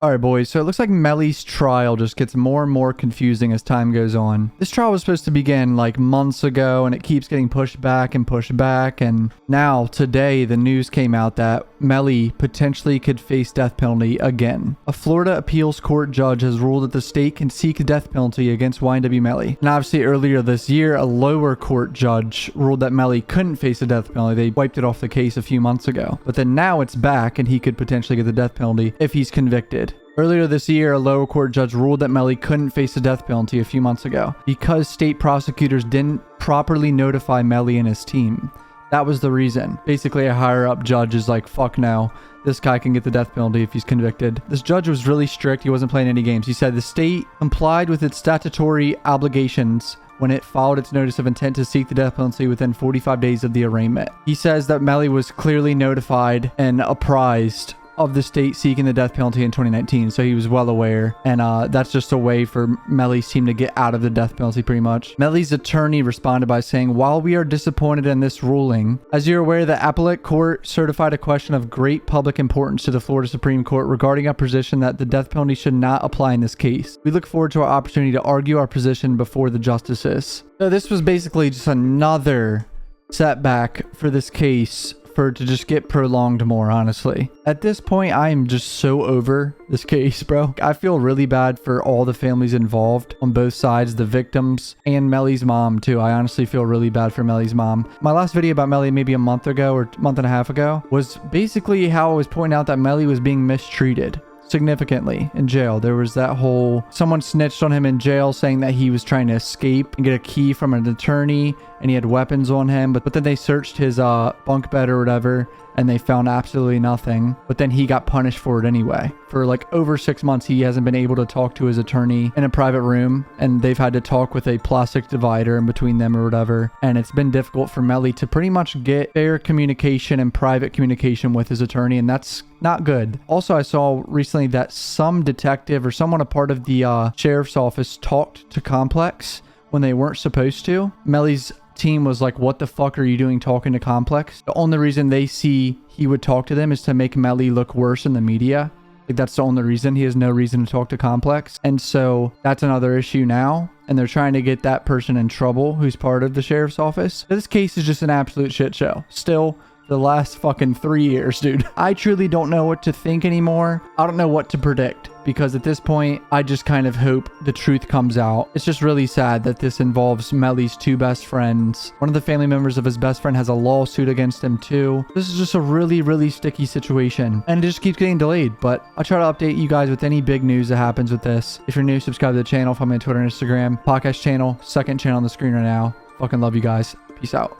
All right, boys, so it looks like Melly's trial just gets more and more confusing as time goes on. This trial was supposed to begin like months ago, and it keeps getting pushed back, and now today the news came out that Melly potentially could face death penalty again. A Florida appeals court judge has ruled that the state can seek a death penalty against YNW Melly. And obviously earlier this year, a lower court judge ruled that Melly couldn't face a death penalty. They wiped it off the case a few months ago. But then now it's back, and he could potentially get the death penalty if he's convicted. Earlier this year, a lower court judge ruled that Melly couldn't face a death penalty a few months ago because state prosecutors didn't properly notify Melly and his team. That was the reason. Basically, a higher up judge is like, fuck no, this guy can get the death penalty if he's convicted. This judge was really strict. He wasn't playing any games. He said the state complied with its statutory obligations when it filed its notice of intent to seek the death penalty within 45 days of the arraignment. He says that Melly was clearly notified and apprised of the state seeking the death penalty in 2019, so he was well aware, and that's just a way for Melly's team to get out of the death penalty pretty much. Melly's attorney responded by saying, "While we are disappointed in this ruling, as you're aware, the appellate court certified a question of great public importance to the Florida Supreme Court regarding our position that the death penalty should not apply in this case. We look forward to our opportunity to argue our position before the justices." So this was basically just another setback for this case, for it to just get prolonged more, honestly. At this point, I am just so over this case, bro. I feel really bad for all the families involved on both sides, the victims and Melly's mom too. I honestly feel really bad for Melly's mom. My last video about Melly maybe a month ago or month and a half ago was basically how I was pointing out that Melly was being mistreated significantly in jail. There was that whole, someone snitched on him in jail saying that he was trying to escape and get a key from an attorney and he had weapons on him, but then they searched his bunk bed or whatever and they found absolutely nothing, but then he got punished for it anyway. For like over 6 months, he hasn't been able to talk to his attorney in a private room, and they've had to talk with a plastic divider in between them or whatever, and it's been difficult for Melly to pretty much get fair communication and private communication with his attorney, and that's not good. Also, I saw recently that some detective or someone a part of the sheriff's office talked to Complex when they weren't supposed to. Melly's team was like, what the fuck are you doing talking to Complex? The only reason they see he would talk to them is to make Melly look worse in the media. Like, that's the only reason. He has no reason to talk to Complex. And so that's another issue now. And they're trying to get that person in trouble who's part of the sheriff's office. This case is just an absolute shit show. Still, the last fucking 3 years, dude. I truly don't know what to think anymore. I don't know what to predict, because at this point, I just kind of hope the truth comes out. It's just really sad that this involves Melly's two best friends. One of the family members of his best friend has a lawsuit against him too. This is just a really, really sticky situation, and it just keeps getting delayed, but I'll try to update you guys with any big news that happens with this. If you're new, subscribe to the channel, follow me on Twitter and Instagram, podcast channel, second channel on the screen right now. Fucking love you guys. Peace out.